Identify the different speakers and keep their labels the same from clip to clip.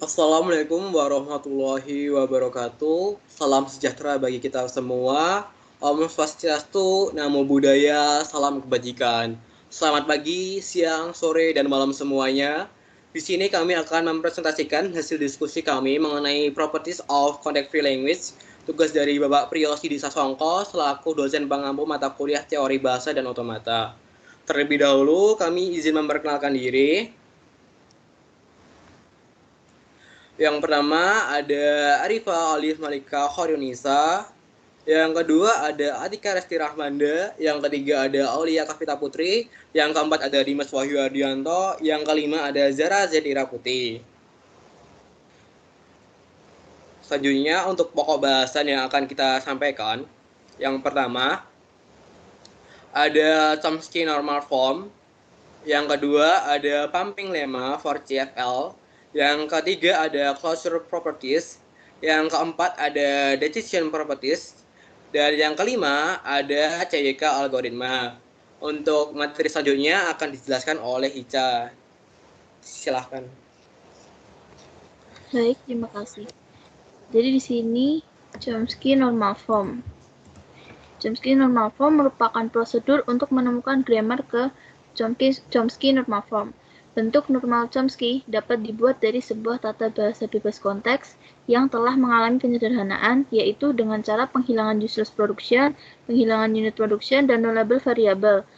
Speaker 1: Assalamualaikum warahmatullahi wabarakatuh. Salam sejahtera bagi kita semua. Om Swastiastu, Namo Buddhaya, salam kebajikan. Selamat pagi, siang, sore, dan malam semuanya. Di sini kami akan mempresentasikan hasil diskusi kami mengenai Properties of Contact Free Language, tugas dari Bapak Priyosi Disasongko selaku dosen pengampu mata kuliah teori bahasa dan otomata. Terlebih dahulu, kami izin memperkenalkan diri. Yang pertama ada Arifa Alif Malika Khoryunisa. Yang kedua ada Atika Resti Rahmanda. Yang ketiga ada Aulia Kavita Putri. Yang keempat ada Dimas Wahyu Ardianto. Yang kelima ada Zara Zetira Putih. Selanjutnya untuk pokok bahasan yang akan kita sampaikan. Yang pertama ada Chomsky Normal Form. Yang kedua ada Pumping Lemma for CFL. Yang ketiga ada Closure Properties. Yang keempat ada Decision Properties. Dan yang kelima ada CYK Algoritma. Untuk materi selanjutnya akan dijelaskan oleh Ica. Silahkan.
Speaker 2: Baik, terima kasih. Jadi di sini Chomsky Normal Form. Chomsky Normal Form merupakan prosedur untuk menemukan grammar ke Chomsky Normal Form. Bentuk normal Chomsky dapat dibuat dari sebuah tata bahasa bebas konteks yang telah mengalami penyederhanaan, yaitu dengan cara penghilangan useless production, penghilangan unit production, dan non-label variable.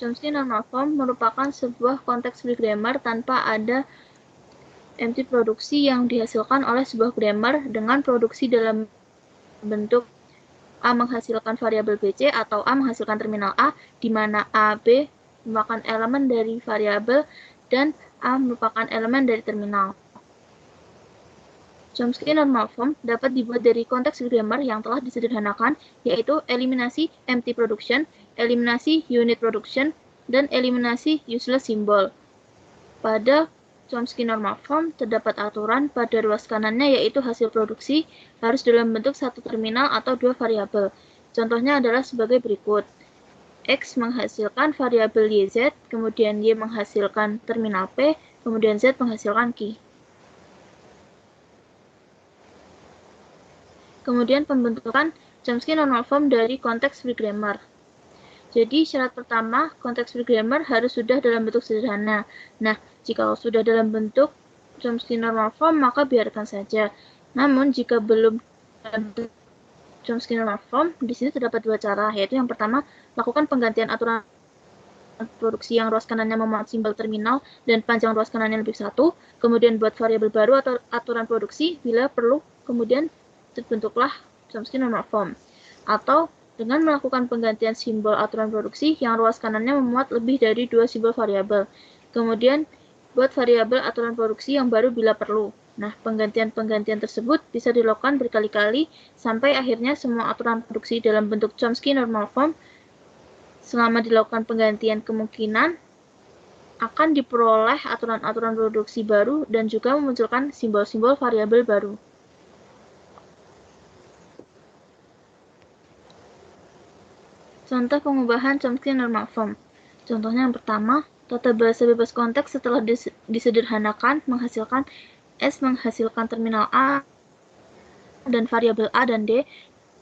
Speaker 2: Chomsky Normal Form merupakan sebuah konteks free grammar tanpa ada empty produksi yang dihasilkan oleh sebuah grammar dengan produksi dalam bentuk A menghasilkan variabel BC atau A menghasilkan terminal A, di mana A, B merupakan elemen dari variabel dan A merupakan elemen dari terminal. Chomsky Normal Form dapat dibuat dari konteks grammar yang telah disederhanakan, yaitu eliminasi empty production, eliminasi unit production, dan eliminasi useless symbol. Pada Chomsky Normal Form terdapat aturan pada ruas kanannya, yaitu hasil produksi harus dalam bentuk satu terminal atau dua variabel. Contohnya adalah sebagai berikut. X menghasilkan variabel YZ, kemudian Y menghasilkan terminal P, kemudian Z menghasilkan Q. Kemudian pembentukan Chomsky Normal Form dari konteks free grammar. Jadi syarat pertama, konteks free grammar harus sudah dalam bentuk sederhana. Nah, jika sudah dalam bentuk Chomsky Normal Form, maka biarkan saja. Namun, jika belum dalam bentuk Chomsky Normal Form, di sini terdapat dua cara, yaitu yang pertama, lakukan penggantian aturan produksi yang ruas kanannya memuat simbol terminal dan panjang ruas kanannya lebih satu, kemudian buat variabel baru atau aturan produksi, bila perlu, kemudian terbentuklah Chomsky Normal Form. Atau dengan melakukan penggantian simbol aturan produksi yang ruas kanannya memuat lebih dari dua simbol variabel. Kemudian buat variabel aturan produksi yang baru bila perlu. Nah, penggantian-penggantian tersebut bisa dilakukan berkali-kali sampai akhirnya semua aturan produksi dalam bentuk Chomsky Normal Form. Selama dilakukan penggantian, kemungkinan akan diperoleh aturan-aturan produksi baru dan juga memunculkan simbol-simbol variabel baru. Contoh pengubahan Chomsky Normal Form. Contohnya yang pertama, tata bahasa bebas konteks setelah disederhanakan menghasilkan S menghasilkan terminal A dan variabel A dan D,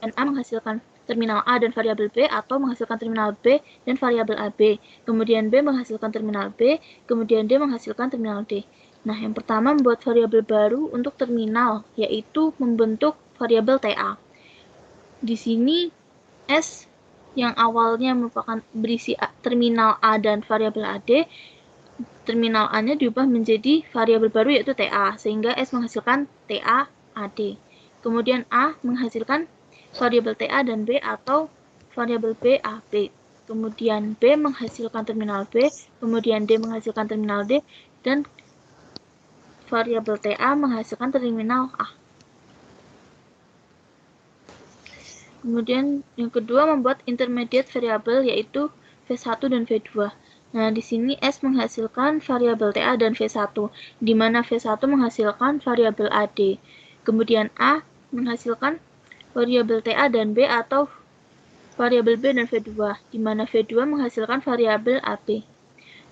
Speaker 2: dan A menghasilkan terminal A dan variabel B, atau menghasilkan terminal B dan variabel AB. Kemudian B menghasilkan terminal B, kemudian D menghasilkan terminal D. Nah, yang pertama membuat variabel baru untuk terminal, yaitu membentuk variabel TA. Di sini S yang awalnya merupakan berisi terminal A dan variabel AD, terminal A-nya diubah menjadi variabel baru yaitu TA, sehingga S menghasilkan TA AD. Kemudian A menghasilkan variabel TA dan B atau variabel B AB. Kemudian B menghasilkan terminal B, kemudian D menghasilkan terminal D, dan variabel TA menghasilkan terminal A. Kemudian yang kedua membuat intermediate variable yaitu V1 dan V2. Nah, di sini S menghasilkan variabel TA dan V1, di mana V1 menghasilkan variabel AD. Kemudian A menghasilkan variabel TA dan B atau variabel B dan V2, di mana V2 menghasilkan variabel AB.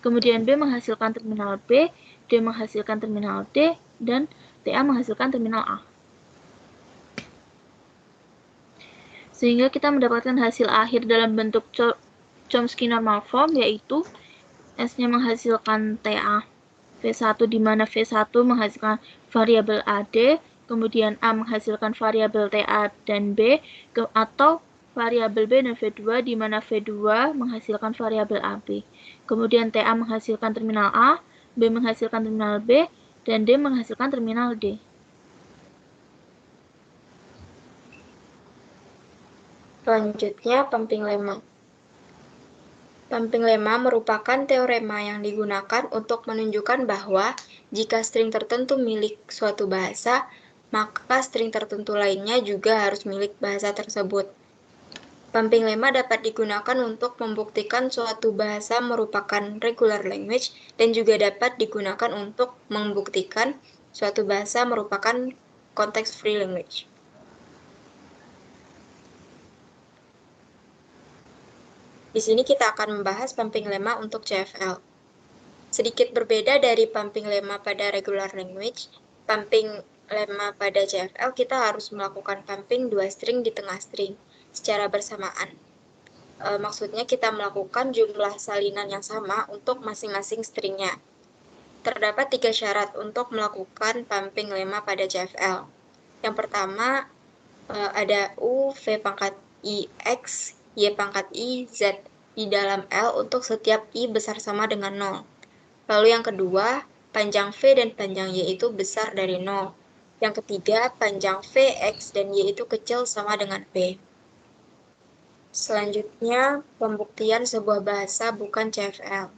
Speaker 2: kemudian B menghasilkan terminal B, D menghasilkan terminal D, dan TA menghasilkan terminal A. Sehingga kita mendapatkan hasil akhir dalam bentuk Chomsky normal form, yaitu S-nya menghasilkan TA V1, di mana V1 menghasilkan variabel AD, kemudian A menghasilkan variabel TA dan B, atau variabel B dan V2, di mana V2 menghasilkan variabel AB. Kemudian TA menghasilkan terminal A, B menghasilkan terminal B, dan D menghasilkan terminal D.
Speaker 3: Selanjutnya, pumping lemma. Pumping lemma merupakan teorema yang digunakan untuk menunjukkan bahwa jika string tertentu milik suatu bahasa, maka string tertentu lainnya juga harus milik bahasa tersebut. Pumping lemma dapat digunakan untuk membuktikan suatu bahasa merupakan regular language dan juga dapat digunakan untuk membuktikan suatu bahasa merupakan context free language. Di sini kita akan membahas pumping lemma untuk CFL. Sedikit berbeda dari pumping lemma pada regular language, pumping lemma pada CFL kita harus melakukan pumping dua string di tengah string secara bersamaan. Maksudnya kita melakukan jumlah salinan yang sama untuk masing-masing stringnya. Terdapat 3 syarat untuk melakukan pumping lemma pada CFL. Yang pertama, ada U, V pangkat I, X, Y pangkat I, Z di dalam L untuk setiap I besar sama dengan 0. Lalu yang kedua, panjang V dan panjang Y itu besar dari 0. Yang ketiga, panjang V, X, dan Y itu kecil sama dengan P. Selanjutnya, pembuktian sebuah bahasa bukan CFL.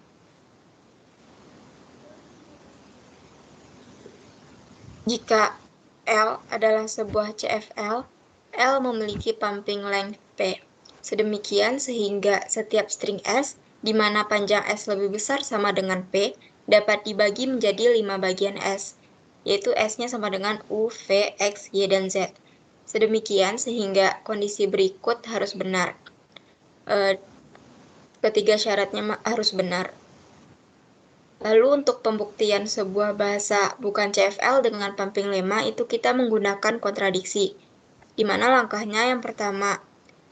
Speaker 3: Jika L adalah sebuah CFL, L memiliki pumping length P. Sedemikian sehingga setiap string S, di mana panjang S lebih besar sama dengan P, dapat dibagi menjadi 5 bagian S, yaitu S-nya sama dengan U, V, X, Y, dan Z. Sedemikian sehingga kondisi berikut harus benar. Ketiga syaratnya harus benar. Lalu untuk pembuktian sebuah bahasa bukan CFL dengan pumping lemma itu kita menggunakan kontradiksi, di mana langkahnya yang pertama,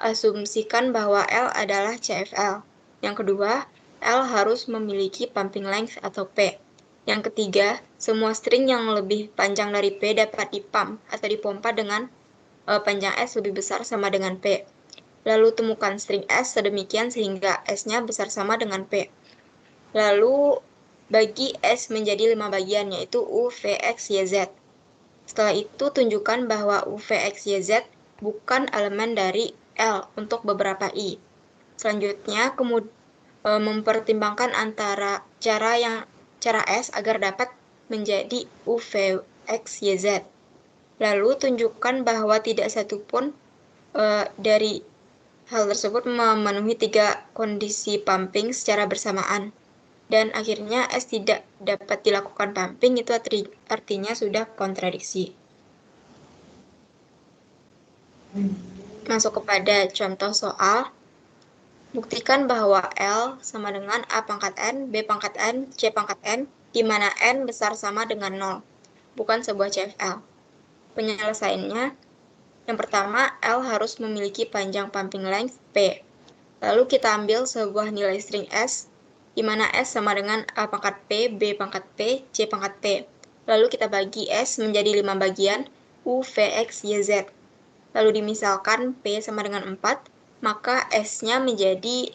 Speaker 3: asumsikan bahwa L adalah CFL. Yang kedua, L harus memiliki pumping length atau P. Yang ketiga, semua string yang lebih panjang dari P dapat dipump atau dipompa dengan panjang S lebih besar sama dengan P. Lalu temukan string S sedemikian sehingga S-nya besar sama dengan P. Lalu bagi S menjadi 5 bagian, yaitu U, V, X, Y, Z. Setelah itu, tunjukkan bahwa U, V, X, Y, Z bukan elemen dari L untuk beberapa I. Selanjutnya, mempertimbangkan antara cara S agar dapat menjadi U, V, X, Y, Z. Lalu, tunjukkan bahwa tidak satupun dari hal tersebut memenuhi 3 kondisi pumping secara bersamaan. Dan akhirnya S tidak dapat dilakukan pumping, itu artinya sudah kontradiksi. Masuk kepada contoh soal. Buktikan bahwa L sama dengan A pangkat N, B pangkat N, C pangkat N, di mana N besar sama dengan 0, bukan sebuah CFL. Penyelesaiannya, yang pertama, L harus memiliki panjang pumping length P. Lalu kita ambil sebuah nilai string S, di mana S sama dengan A pangkat P, B pangkat P, C pangkat P. Lalu kita bagi S menjadi 5 bagian, U, V, X, Y, Z. Lalu dimisalkan P sama dengan 4, maka S-nya menjadi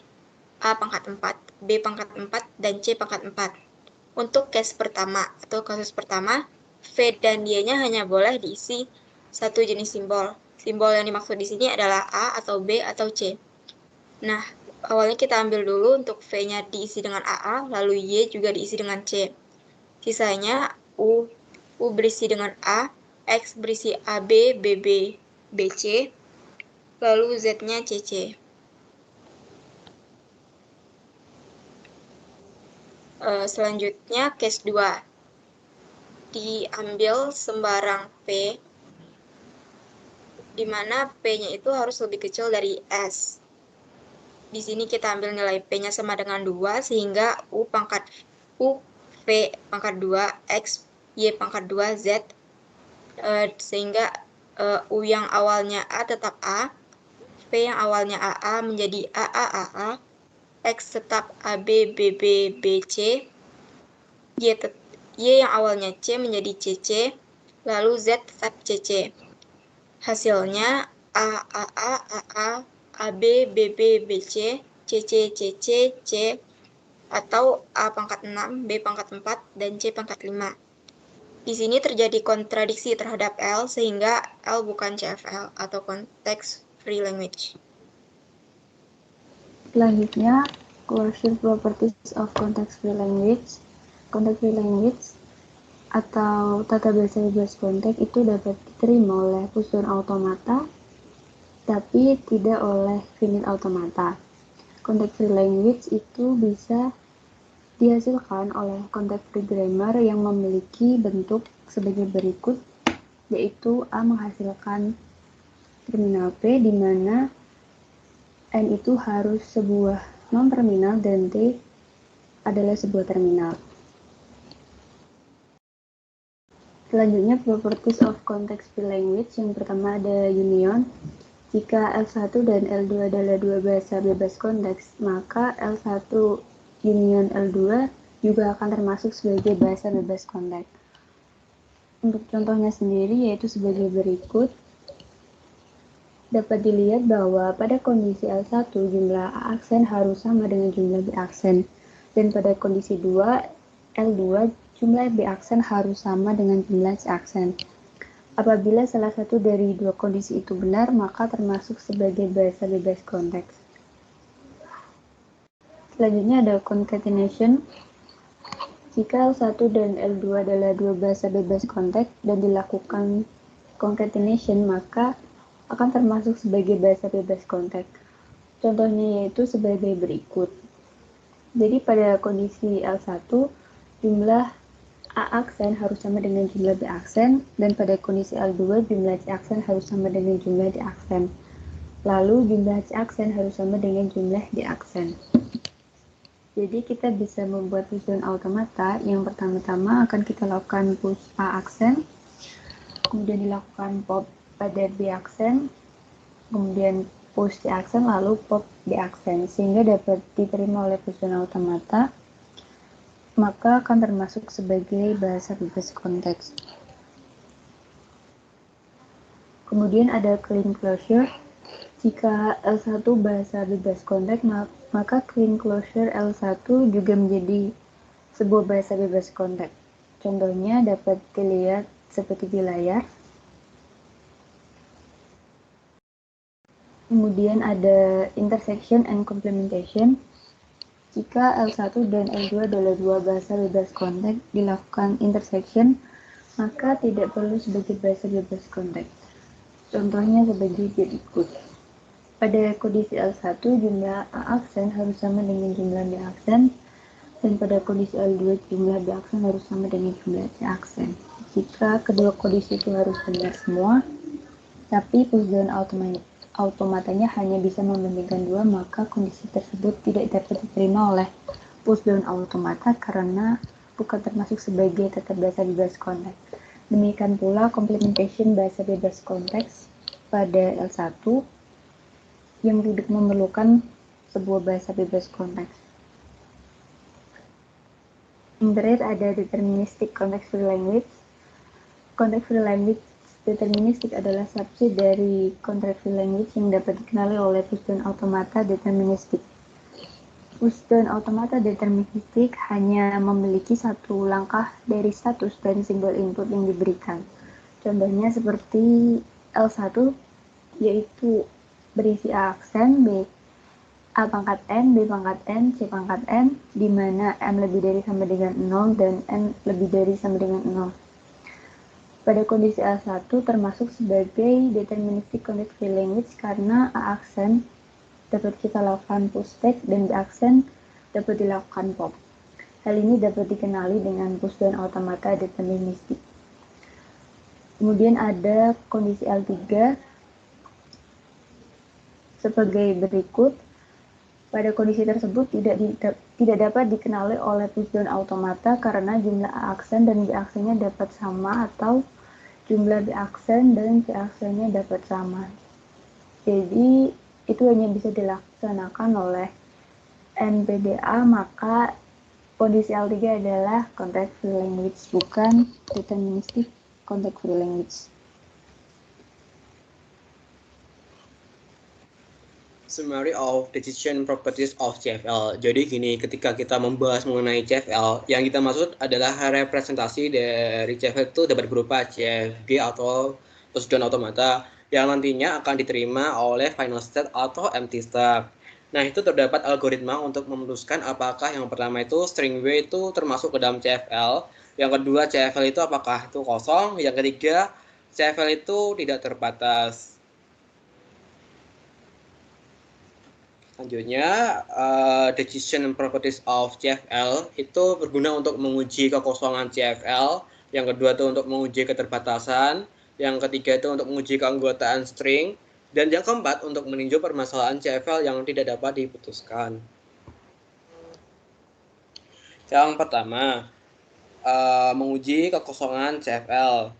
Speaker 3: A pangkat 4, B pangkat 4, dan C pangkat 4. Untuk case pertama atau kasus pertama, V dan Y-nya hanya boleh diisi satu jenis simbol. Simbol yang dimaksud di sini adalah A atau B atau C. Nah, awalnya kita ambil dulu untuk V-nya diisi dengan AA, lalu Y juga diisi dengan C. Sisanya U berisi dengan A, X berisi AB, BB, BC, lalu Z-nya CC. Selanjutnya, case 2. Diambil sembarang P, di mana P-nya itu harus lebih kecil dari S. Di sini kita ambil nilai P-nya sama dengan 2, sehingga U V pangkat 2 X Y pangkat 2 Z, sehingga U yang awalnya A tetap A, V yang awalnya AA menjadi AA, X tetap AB, BB, BC, Y yang awalnya C menjadi CC, lalu Z tetap CC. Hasilnya AA, AB, BB, BC, CC, CC, C, atau A pangkat 6, B pangkat 4, dan C pangkat 5. Di sini terjadi kontradiksi terhadap L, sehingga L bukan CFL atau Context Free Language.
Speaker 4: Selanjutnya, closure properties of context free language. Context free language atau tata bahasa bebas konteks itu dapat diterima oleh push-down automata, tapi tidak oleh finite automata. Context free language itu bisa dihasilkan oleh context free grammar yang memiliki bentuk sebagai berikut, yaitu A menghasilkan terminal P di mana N itu harus sebuah non-terminal dan T adalah sebuah terminal. Selanjutnya, properties of context free language. Yang pertama ada union. Jika L1 dan L2 adalah dua bahasa bebas konteks, maka L1 union L2 juga akan termasuk sebagai bahasa bebas konteks. Untuk contohnya sendiri yaitu sebagai berikut. Dapat dilihat bahwa pada kondisi L1 jumlah A aksen harus sama dengan jumlah B aksen, dan pada kondisi 2 L2 jumlah B aksen harus sama dengan jumlah C aksen. Apabila salah satu dari dua kondisi itu benar, maka termasuk sebagai bahasa bebas konteks. Selanjutnya ada concatenation. Jika L1 dan L2 adalah dua bahasa bebas konteks dan dilakukan concatenation, maka akan termasuk sebagai bahasa bebas konteks. Contohnya yaitu sebagai berikut. Jadi pada kondisi L1, jumlah A aksen harus sama dengan jumlah B aksen, dan pada kondisi L2, jumlah C aksen harus sama dengan jumlah D aksen. Lalu jumlah C aksen harus sama dengan jumlah D aksen. Jadi kita bisa membuat push-down automata. Yang pertama-tama akan kita lakukan push A aksen, kemudian dilakukan pop pada B aksen, kemudian push D aksen, lalu pop D aksen, sehingga dapat diterima oleh push-down automata, maka akan termasuk sebagai bahasa bebas konteks. Kemudian ada clean closure. Jika L1 bahasa bebas konteks, maka clean closure L1 juga menjadi sebuah bahasa bebas konteks. Contohnya dapat dilihat seperti di layar. Kemudian ada intersection and complementation. Jika L1 dan L2 adalah dua bahasa bebas konteks dilakukan intersection, maka tidak perlu sebagai bahasa bebas konteks. Contohnya sebagai berikut. Pada kondisi L1, jumlah A aksen harus sama dengan jumlah B aksen, dan pada kondisi L2, jumlah B aksen harus sama dengan jumlah C aksen. Jika kedua kondisi itu harus benar semua, tapi push-down automatanya hanya bisa membandingkan dua, maka kondisi tersebut tidak dapat diterima oleh push-down automata karena bukan termasuk sebagai tata bahasa bebas konteks. Demikian pula complementation bahasa bebas konteks pada L1 yang tidak memerlukan sebuah bahasa bebas konteks. Yang terakhir ada deterministic context free language. Context free language deterministik adalah subset dari context free language yang dapat dikenali oleh push-down automata deterministik. Push-down automata deterministik hanya memiliki satu langkah dari status dan simbol input yang diberikan. Contohnya seperti L1, yaitu berisi A aksen, B A pangkat N, B pangkat N, C pangkat N, di mana M lebih dari sama dengan 0 dan N lebih dari sama dengan 0. Pada kondisi L1 termasuk sebagai deterministic context free language karena A aksen dapat kita lakukan push back dan B aksen dapat dilakukan pop. Hal ini dapat dikenali dengan push-down automata deterministik. Kemudian ada kondisi L3 sebagai berikut. Pada kondisi tersebut tidak dapat dikenali oleh pushdown automata karena jumlah A aksen dan B aksennya dapat sama atau jumlah B aksen dan C aksennya dapat sama. Jadi itu hanya bisa dilaksanakan oleh NPDA, maka kondisi L3 adalah context free language, bukan deterministic context free language.
Speaker 1: Summary of decision properties of CFL. Jadi gini, ketika kita membahas mengenai CFL, yang kita maksud adalah representasi dari CFL itu dapat berupa CFG atau pushdown automata yang nantinya akan diterima oleh final state atau empty state. Nah, itu terdapat algoritma untuk memutuskan apakah yang pertama itu string W itu termasuk ke dalam CFL, yang kedua CFL itu apakah itu kosong, yang ketiga CFL itu tidak terbatas. Selanjutnya, decision properties of CFL itu berguna untuk menguji kekosongan CFL, yang kedua itu untuk menguji keterbatasan, yang ketiga itu untuk menguji keanggotaan string, dan yang keempat untuk meninjau permasalahan CFL yang tidak dapat diputuskan. Yang pertama, menguji kekosongan CFL.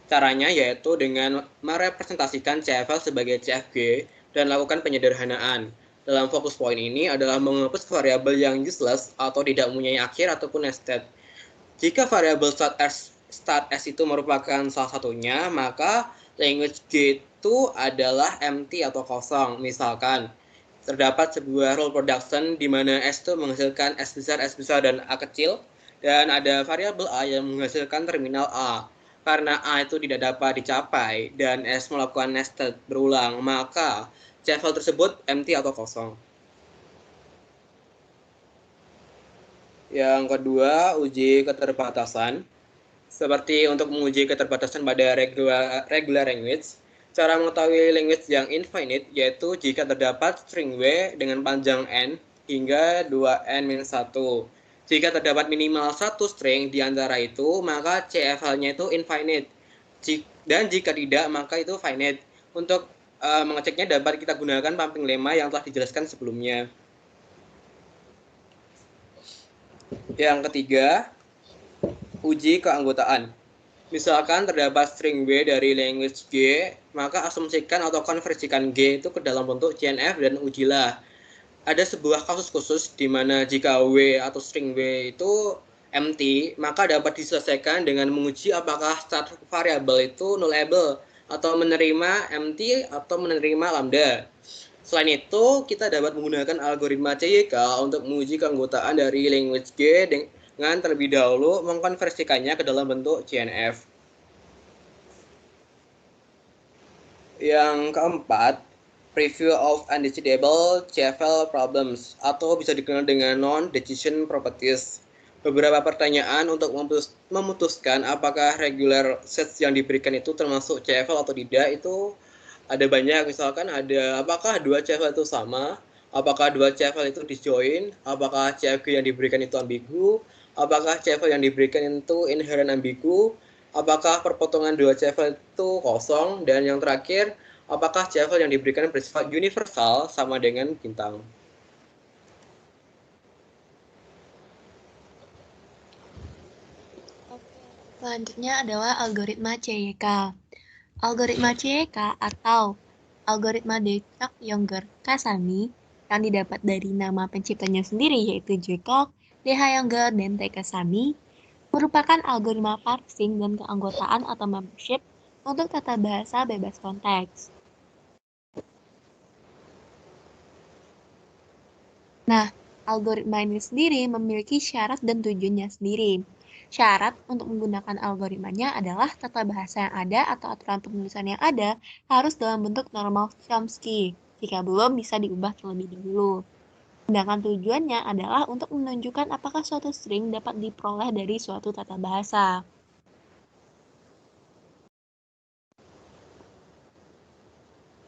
Speaker 1: Caranya yaitu dengan merepresentasikan CFL sebagai CFG dan lakukan penyederhanaan. Dalam fokus point ini adalah menghapus variabel yang useless atau tidak mempunyai akhir ataupun nested. Jika variabel start S itu merupakan salah satunya, maka language G itu adalah empty atau kosong. Misalkan, terdapat sebuah rule production di mana S itu menghasilkan S besar, dan A kecil, dan ada variabel A yang menghasilkan terminal A. Karena A itu tidak dapat dicapai dan S melakukan nested berulang, maka CFL tersebut empty atau kosong. Yang kedua, uji keterbatasan. Seperti untuk menguji keterbatasan pada regular language, cara mengetahui language yang infinite yaitu jika terdapat string W dengan panjang n hingga 2n-1. Jika terdapat minimal satu string di antara itu, maka CFL-nya itu infinite. Dan jika tidak, maka itu finite. Untuk mengeceknya dapat kita gunakan pumping lemma yang telah dijelaskan sebelumnya. Yang ketiga, uji keanggotaan. Misalkan terdapat string W dari language G, maka asumsikan atau konversikan G itu ke dalam bentuk CNF dan ujilah. Ada sebuah kasus khusus di mana jika W atau string W itu empty, maka dapat diselesaikan dengan menguji apakah start variable itu nullable atau menerima empty atau menerima lambda. Selain itu, kita dapat menggunakan algoritma CYK untuk menguji keanggotaan dari language G dengan terlebih dahulu mengkonversikannya ke dalam bentuk CNF. Yang keempat, review of undecidable CFL problems atau bisa dikenal dengan non-decision properties. Beberapa pertanyaan untuk memutuskan apakah regular sets yang diberikan itu termasuk CFL atau tidak itu ada banyak. Misalkan ada apakah dua CFL itu sama, apakah dua CFL itu disjoin, apakah CFG yang diberikan itu ambigu, apakah CFL yang diberikan itu inherent ambigu, apakah perpotongan dua CFL itu kosong, dan yang terakhir, apakah CFL yang diberikan bersifat universal sama dengan bintang.
Speaker 3: Selanjutnya adalah algoritma CYK. Algoritma CYK atau algoritma Dirac-Younger-Casami yang didapat dari nama penciptanya sendiri yaitu Jacob, D.H. Younger, dan T. Casami merupakan algoritma parsing dan keanggotaan atau membership untuk tata bahasa bebas konteks. Nah, algoritma ini sendiri memiliki syarat dan tujuannya sendiri. Syarat untuk menggunakan algoritmanya adalah tata bahasa yang ada atau aturan penulisan yang ada harus dalam bentuk normal Chomsky. Jika belum, bisa diubah terlebih dahulu. Sedangkan tujuannya adalah untuk menunjukkan apakah suatu string dapat diperoleh dari suatu tata bahasa.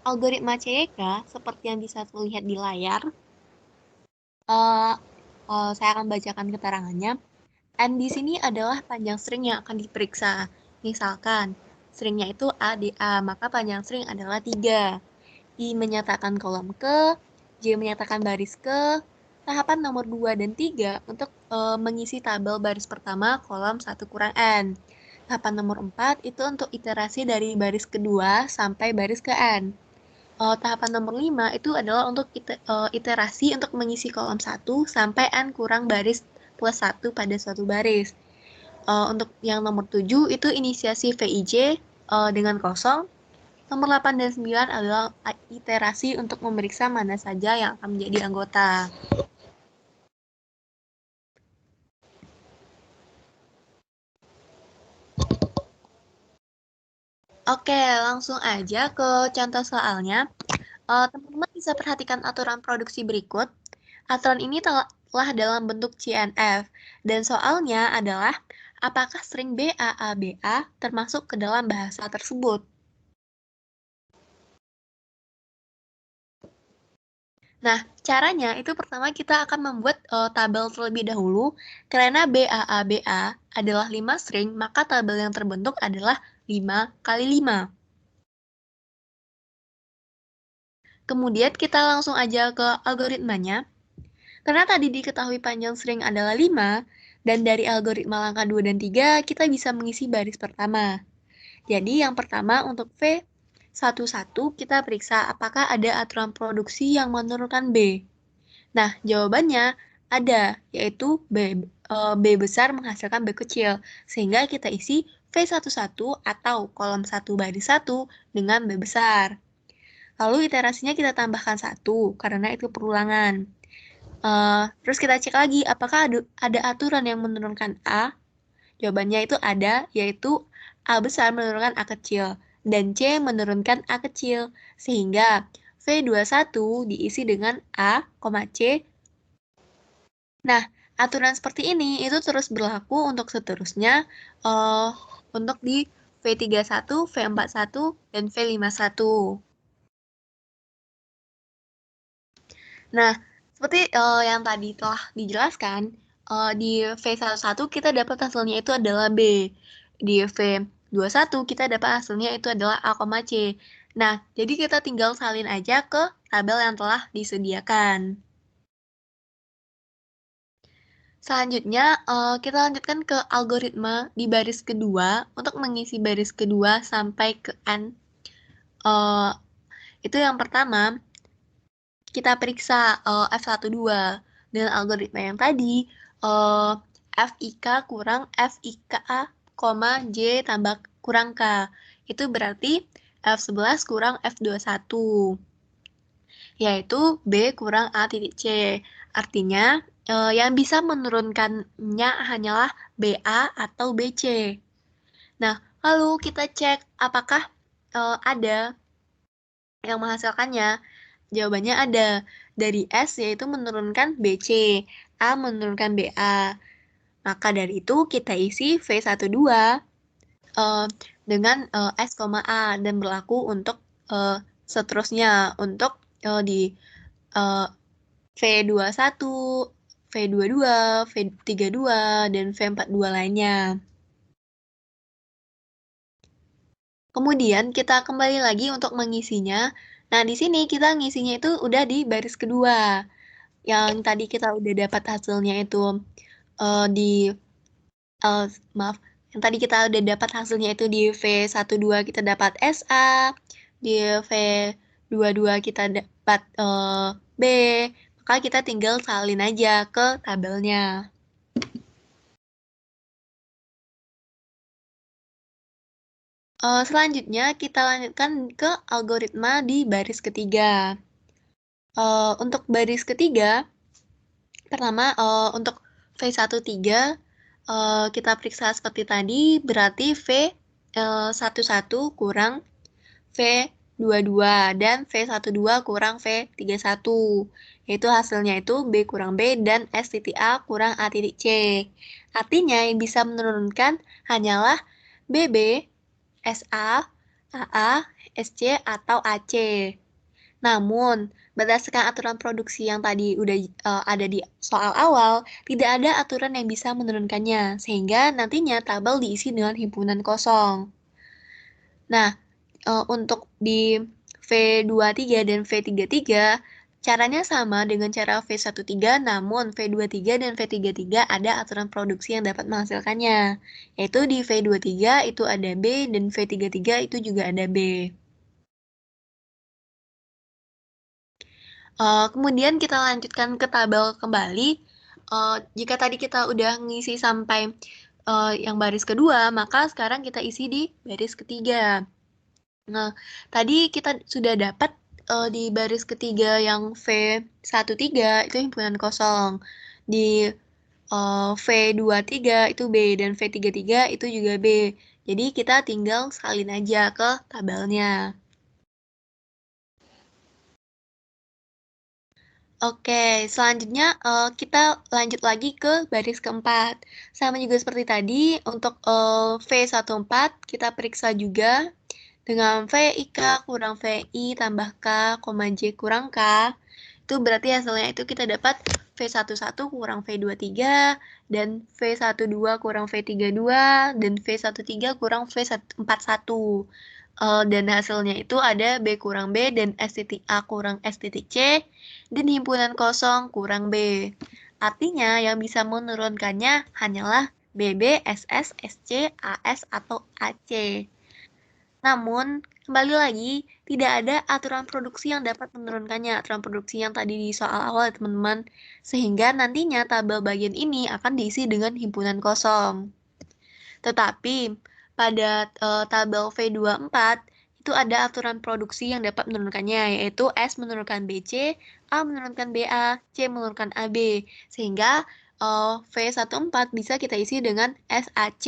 Speaker 3: Algoritma CYK, seperti yang bisa terlihat di layar, saya akan bacakan keterangannya. N di sini adalah panjang string yang akan diperiksa. Misalkan, stringnya itu A, D, A, maka panjang string adalah 3. I menyatakan kolom ke,
Speaker 5: J menyatakan baris ke tahapan nomor 2 dan 3 untuk mengisi tabel baris pertama kolom 1 kurang N. Tahapan nomor 4 itu untuk iterasi dari baris kedua sampai baris ke N. Tahapan nomor 5 itu adalah untuk iterasi untuk mengisi kolom 1 sampai N kurang baris plus 1 pada suatu baris. Untuk yang nomor 7 itu inisiasi VIJ dengan kosong. Nomor 8 dan 9 adalah iterasi untuk memeriksa mana saja yang akan menjadi anggota. Oke, langsung aja ke contoh soalnya. Teman-teman bisa perhatikan aturan produksi berikut. Aturan ini telah dalam bentuk CNF, dan soalnya adalah apakah string BAABA termasuk ke dalam bahasa tersebut. Nah, caranya itu pertama kita akan membuat tabel terlebih dahulu. Karena BAABA adalah 5 string, maka tabel yang terbentuk adalah 5 kali 5. Kemudian kita langsung aja ke algoritmanya. Karena tadi diketahui panjang string adalah 5, dan dari algoritma langkah 2 dan 3, kita bisa mengisi baris pertama. Jadi yang pertama untuk V11 kita periksa apakah ada aturan produksi yang menurunkan B. Nah, jawabannya ada, yaitu B besar menghasilkan B kecil, sehingga kita isi V11 atau kolom 1 baris 1 dengan B besar. Lalu iterasinya kita tambahkan 1, karena itu perulangan. Terus kita cek lagi, apakah ada aturan yang menurunkan A? Jawabannya itu ada, yaitu A besar menurunkan A kecil, dan C menurunkan A kecil, sehingga V21 diisi dengan A, C. Nah, aturan seperti ini itu terus berlaku untuk seterusnya, untuk di V31, V41, dan V51. Nah, seperti yang tadi telah dijelaskan, di V11 kita dapat hasilnya itu adalah B. Di V21 kita dapat hasilnya itu adalah A, C. Nah, jadi kita tinggal salin aja ke tabel yang telah disediakan. Selanjutnya, kita lanjutkan ke algoritma di baris kedua. Untuk mengisi baris kedua sampai ke N, itu yang pertama, kita periksa F12 dengan algoritma yang tadi, FIK kurang FIKA, J tambah kurang K. Itu berarti F11 kurang F21, yaitu B kurang A titik C. Artinya, yang bisa menurunkannya hanyalah BA atau BC. Nah, lalu kita cek apakah ada yang menghasilkannya. Jawabannya ada. Dari S yaitu menurunkan BC, A menurunkan BA. Maka dari itu kita isi V12 dengan S, A dan berlaku untuk seterusnya untuk di V21, V22, V32, dan V42 lainnya. Kemudian kita kembali lagi untuk mengisinya. Nah, di sini kita ngisinya itu udah di baris kedua. Yang tadi kita udah dapat hasilnya itu yang tadi kita udah dapat hasilnya itu di V12 kita dapat SA, di V22 kita dapat B, maka kita tinggal salin aja ke tabelnya. Selanjutnya kita lanjutkan ke algoritma di baris ketiga. Untuk baris ketiga, pertama untuk V13 kita periksa seperti tadi, berarti V11 kurang V22 dan V12 kurang V31. Yaitu hasilnya itu B kurang B dan S titik A kurang A titik C. Artinya yang bisa menurunkan hanyalah BB, SA, AA, SC, atau AC. Namun, berdasarkan aturan produksi yang tadi udah ada di soal awal, tidak ada aturan yang bisa menurunkannya, sehingga nantinya tabel diisi dengan himpunan kosong. Nah, untuk di V23 dan V33, Caranya sama dengan cara V13, namun V23 dan V33 ada aturan produksi yang dapat menghasilkannya. Yaitu di V23 itu ada B, dan V33 itu juga ada B. Kemudian kita lanjutkan ke tabel kembali. Jika tadi kita udah ngisi sampai yang baris kedua, maka sekarang kita isi di baris ketiga. Nah, tadi kita sudah dapat di baris ketiga yang V13 itu himpunan kosong. Di V23 itu B, dan V33 itu juga B. Jadi kita tinggal salin aja ke tabelnya. Oke, selanjutnya kita lanjut lagi ke baris keempat. Sama juga seperti tadi, untuk V14 kita periksa juga dengan VIK kurang VI tambah K, J kurang K. Itu berarti hasilnya itu kita dapat V11 kurang V23, dan V12 kurang V32, dan V13 kurang V41. Dan hasilnya itu ada B kurang B, dan S titik A kurang S titik C, dan himpunan kosong kurang B. Artinya yang bisa menurunkannya hanyalah BB, SS, SC, AS, atau AC. Namun, kembali lagi, tidak ada aturan produksi yang dapat menurunkannya, aturan produksi yang tadi di soal awal ya teman-teman. Sehingga nantinya tabel bagian ini akan diisi dengan himpunan kosong. Tetapi, pada tabel V24, itu ada aturan produksi yang dapat menurunkannya, yaitu S menurunkan BC, A menurunkan BA, C menurunkan AB. Sehingga V14 bisa kita isi dengan SAC.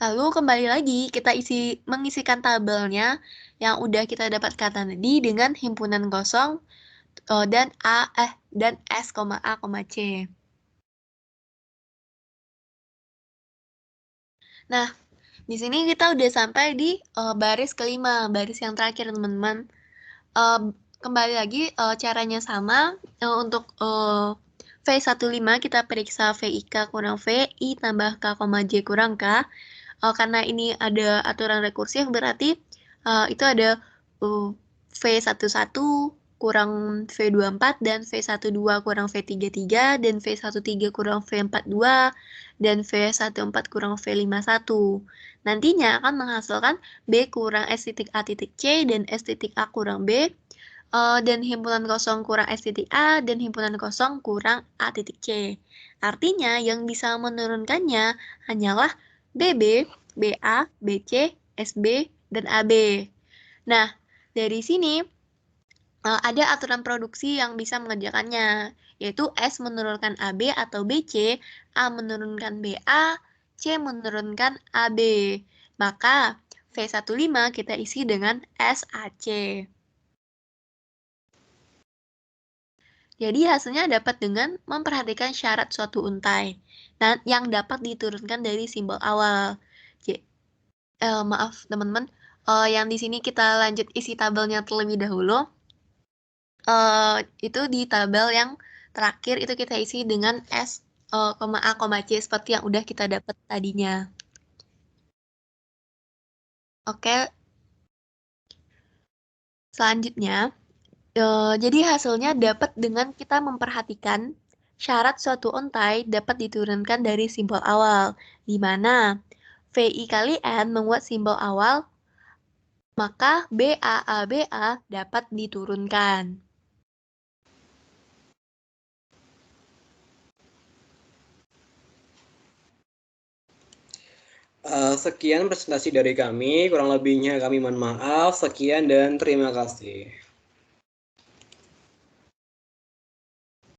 Speaker 5: Lalu kembali lagi kita mengisikan tabelnya yang udah kita dapatkan tadi dengan himpunan kosong dan S, A, C. Nah, di sini kita udah sampai di baris kelima, baris yang terakhir teman-teman. Kembali lagi caranya sama. Untuk V15 kita periksa VIK kurang VI tambah K, J kurang K. Karena ini ada aturan rekursif, berarti itu ada V11 kurang V24, dan V12 kurang V33, dan V13 kurang V42, dan V14 kurang V51. Nantinya akan menghasilkan B kurang S titik A titik C, dan S titik A kurang B, dan himpunan kosong kurang S titik A, dan himpunan kosong kurang A titik C. Artinya yang bisa menurunkannya hanyalah BB, BA, BC, SB, dan AB. Nah, dari sini ada aturan produksi yang bisa mengerjakannya, yaitu S menurunkan AB atau BC, A menurunkan BA, C menurunkan AB. Maka V15 kita isi dengan SAC. Jadi hasilnya dapat dengan memperhatikan syarat suatu untai yang dapat diturunkan dari simbol awal. Maaf teman-teman, yang di sini kita lanjut isi tabelnya terlebih dahulu. Itu di tabel yang terakhir itu kita isi dengan S, A, C seperti yang udah kita dapat tadinya. Oke. Selanjutnya, jadi hasilnya dapat dengan kita memperhatikan syarat suatu untai dapat diturunkan dari simbol awal, di mana VI kali N menguat simbol awal, maka BA dapat diturunkan.
Speaker 1: Sekian presentasi dari kami, kurang lebihnya kami mohon maaf. Sekian dan terima kasih.